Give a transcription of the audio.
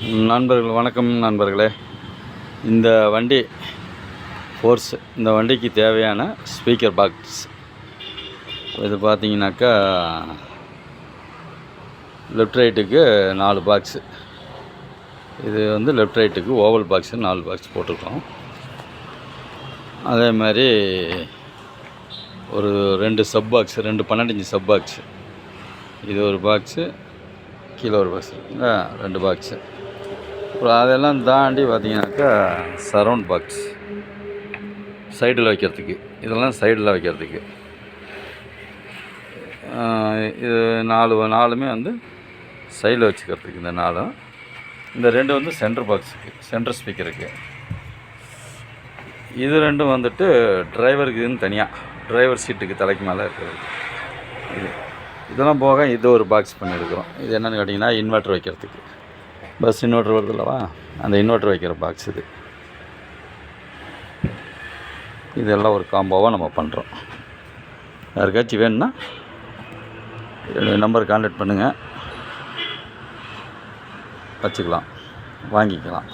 நண்பர்கள் வணக்கம் நண்பர்களே. இந்த வண்டி ஃபோர்ஸ், இந்த வண்டிக்கு தேவையான ஸ்பீக்கர் பாக்ஸ் இது பார்த்தீங்கன்னாக்கா லெஃப்ட் ரைட்டுக்கு 4 பாக்ஸு. இது வந்து லெஃப்ட் ரைட்டுக்கு ஓவல் பாக்ஸு 4 பாக்ஸ் போட்டிருக்கோம். அதே மாதிரி ஒரு 2 sub box, 2 12 inch sub box. இது ஒரு பாக்ஸு, கீழே ஒரு பாக்ஸு, 2 பாக்ஸு. அப்புறம் அதெல்லாம் தாண்டி பார்த்தீங்கன்னாக்கா சரவுண்ட் பாக்ஸ் சைடில் வைக்கிறதுக்கு, இதெல்லாம் சைடில் வைக்கிறதுக்கு. இது நாலுமே வந்து சைடில் வச்சுக்கிறதுக்கு. இந்த 4, இந்த 2 வந்து சென்டர் பாக்ஸுக்கு, சென்டர் ஸ்பீக்கருக்கு. இது 2 வந்துட்டு டிரைவருக்கு இதுன்னு தனியாக, டிரைவர் சீட்டுக்கு தலைக்கு மேலே இருக்கிறது. இதெல்லாம் போக இது ஒரு பாக்ஸ் பண்ணியிருக்கிறோம். இது என்னென்னு கேட்டிங்கன்னா இன்வெர்ட்டர் வைக்கிறதுக்கு. பஸ் இன்வெர்ட்டர் வருது இல்லவா, அந்த இன்வெர்ட்டர் வைக்கிற பாக்ஸ் இது. இதெல்லாம் ஒரு காம்போவாக நம்ம பண்ணுறோம். யாருக்காச்சும் வேணும்னா என்னுடைய நம்பர் கான்டாக்ட் பண்ணுங்கள், வச்சுக்கலாம், வாங்கிக்கலாம்.